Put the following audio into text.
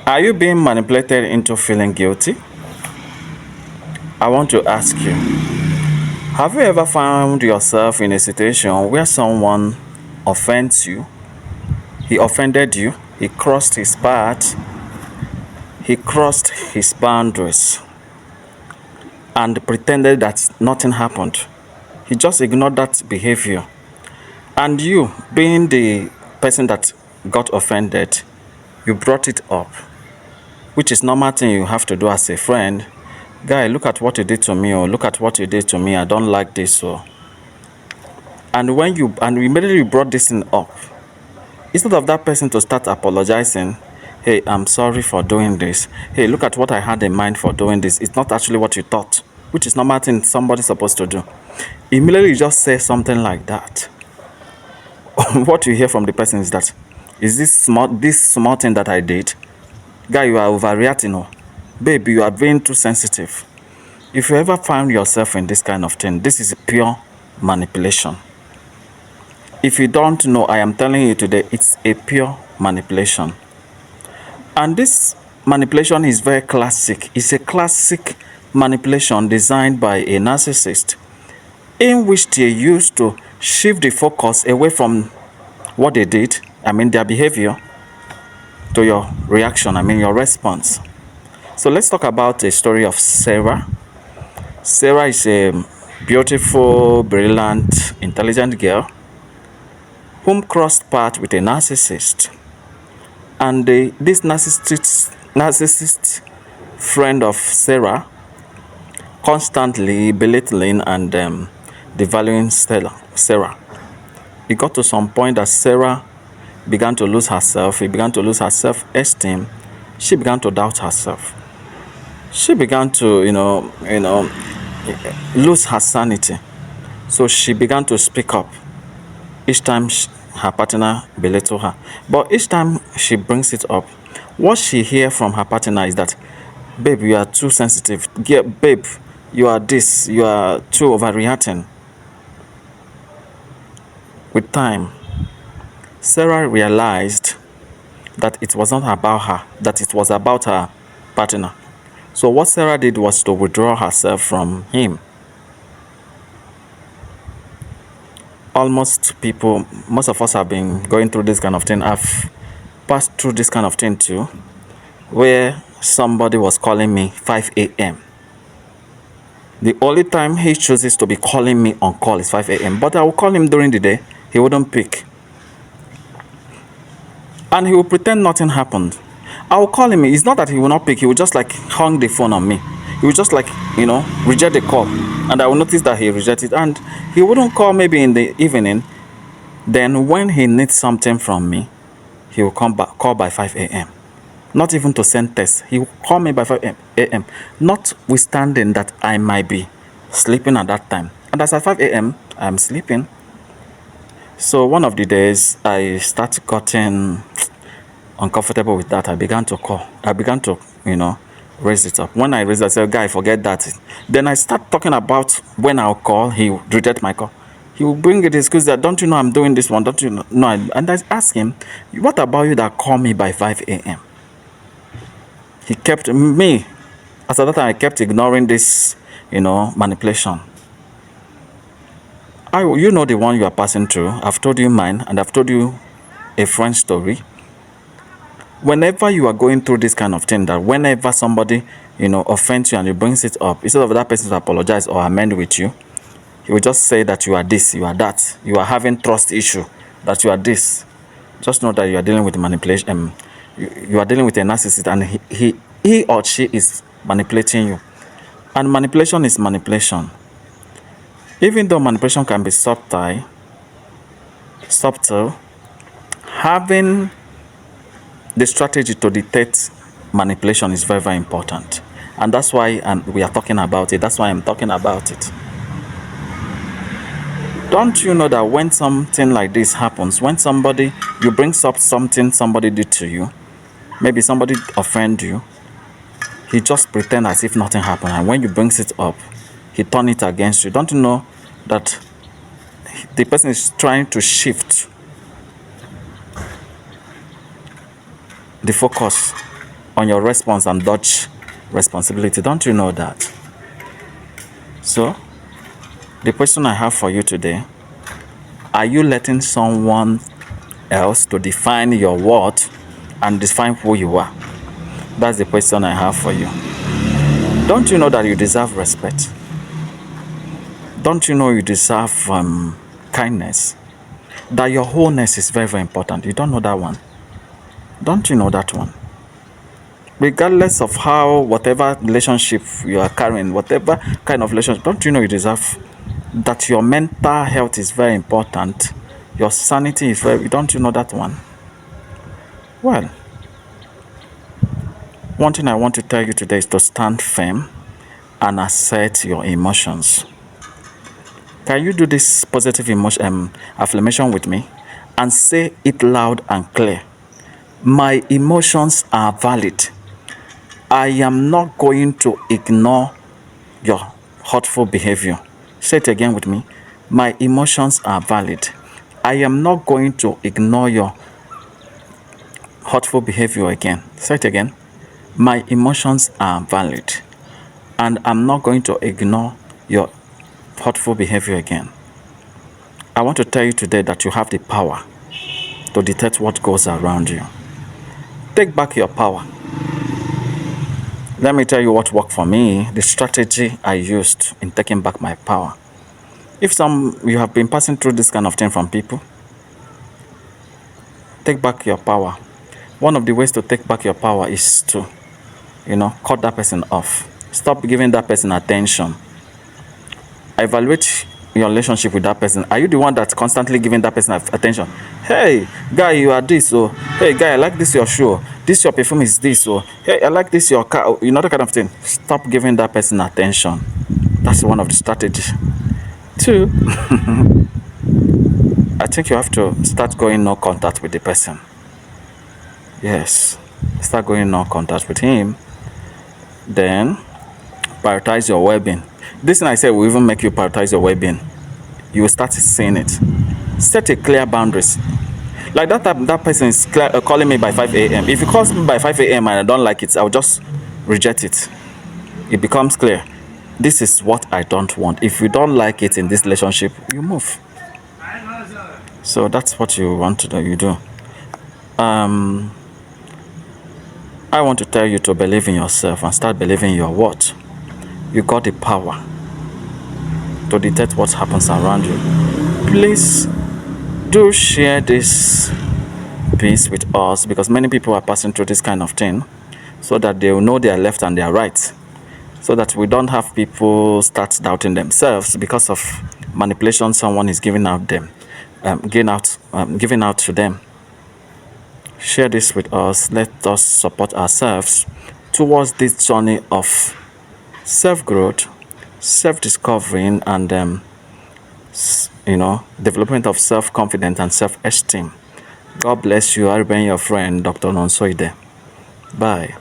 Are you being manipulated into feeling guilty? I want to ask you, have you ever found yourself in a situation where someone offends you? He offended you, he crossed his path, he crossed his boundaries, and pretended that nothing happened. He just ignored that behavior. And you, being the person that got offended, you brought it up, which is normal thing you have to do as a friend. Guy, look at what you did to me, or look at what you did to me. I don't like this. So, and when you immediately brought this thing up, instead of that person to start apologizing, hey, I'm sorry for doing this. Hey, look at what I had in mind for doing this. It's not actually what you thought, which is normal thing somebody's supposed to do. Immediately you just say something like that. What you hear from the person is that, is this small thing that I did? Guy, you are overreacting. Oh. Baby, you are being too sensitive. If you ever find yourself in this kind of thing, this is pure manipulation. If you don't know, I am telling you today, it's a pure manipulation. And this manipulation is very classic. It's a classic manipulation designed by a narcissist, in which they used to shift the focus away from what they did, their behavior, to your reaction, your response. So let's talk about a story of Sarah. Sarah is a beautiful, brilliant, intelligent girl whom crossed paths with a narcissist. And this narcissist friend of Sarah constantly belittling and devaluing Sarah. It got to some point that Sarah began to lose herself. She began to lose her self-esteem. She began to doubt herself. She began to, lose her sanity. So she began to speak up. Each time her partner belittled her. But each time she brings it up, what she hears from her partner is that, babe, you are too sensitive. Yeah, babe, you are this. You are too overreacting. With time, Sarah realized that it was not about her, that it was about her partner. So what Sarah did was to withdraw herself from him. Most of us have been going through this kind of thing. I've passed through this kind of thing too, where somebody was calling me 5 a.m. The only time he chooses to be calling me on call is 5 a.m. But I will call him during the day. He wouldn't pick. And he will pretend nothing happened. I will call him. It's not that he will not pick. He will just hung the phone on me. He will just reject the call. And I will notice that he rejected. And he wouldn't call maybe in the evening. Then when he needs something from me, he will call by 5 a.m. Not even to send text. He will call me by 5 a.m. Notwithstanding that I might be sleeping at that time. And as at 5 a.m., I'm sleeping. So one of the days, I started getting uncomfortable with that. I began to call. I began to, raise it up. When I raised it, I said, guy, forget that. Then I start talking about when I'll call, he reject my call. He will bring it excuse that, don't you know I'm doing this one? Don't you know? No, and I asked him, what about you that call me by 5 a.m.? He kept me. As at that time, I kept ignoring this, manipulation. You know the one you are passing through. I've told you mine, and I've told you a friend story. Whenever you are going through this kind of thing, that whenever somebody, offends you and he brings it up, instead of that person to apologize or amend with you, he will just say that you are this, you are that, you are having trust issue, that you are this. Just know that you are dealing with manipulation. You are dealing with a narcissist, and he or she is manipulating you. And manipulation is manipulation. Even though manipulation can be subtle, having the strategy to detect manipulation is very, very important. And that's why we are talking about it. That's why I'm talking about it. Don't you know that when something like this happens, when you bring up something somebody did to you, maybe somebody offend you, he just pretend as if nothing happened. And when you bring it up, he turn it against you. Don't you know that the person is trying to shift the focus on your response and dodge responsibility. Don't you know that? So, the question I have for you today, are you letting someone else to define your worth and define who you are? That's the question I have for you. Don't you know that you deserve respect? Don't you know you deserve kindness? That your wholeness is very, very important. You don't know that one. Don't you know that one? Regardless of how, whatever relationship you are carrying, whatever kind of relationship, don't you know you deserve that your mental health is very important? Your sanity is very, don't you know that one? Well, one thing I want to tell you today is to stand firm and assert your emotions. Can you do this positive emotion affirmation with me and say it loud and clear? My emotions are valid. I am not going to ignore your hurtful behavior. Say it again with me. My emotions are valid. I am not going to ignore your hurtful behavior again. Say it again. My emotions are valid. And I'm not going to ignore your hurtful behavior again. I want to tell you today that you have the power to detect what goes around you. Take back your power. Let me tell you what worked for me, the strategy I used in taking back my power. If you have been passing through this kind of thing from people, take back your power. One of the ways to take back your power is to, cut that person off. Stop giving that person attention. Evaluate your relationship with that person. Are you the one that's constantly giving that person attention? Hey, guy, you are this. Oh, hey, guy, I like this your shoe. This your perfume is this. Oh, hey, I like this your car. That kind of thing. Stop giving that person attention. That's one of the strategies. 2, I think you have to start going no contact with the person. Yes, start going no contact with him. Then prioritize your well-being. This thing I said will even make you prioritize your well-being. You will start seeing it. Set a clear boundaries. Like that person is calling me by 5 a.m. If he calls me by 5 a.m. and I don't like it, I'll just reject it. It becomes clear. This is what I don't want. If you don't like it in this relationship, you move. So that's what you want to do. You do. I want to tell you to believe in yourself and start believing in your worth. You got the power to detect what happens around you. Please do share this piece with us, because many people are passing through this kind of thing, so that they will know their left and their right, so that we don't have people start doubting themselves because of manipulation someone is giving out to them. Share this with us. Let us support ourselves towards this journey of self-growth, self-discovering, and development of self-confidence and self-esteem. God bless you. I remain your friend, Dr. Nonsoide. Bye.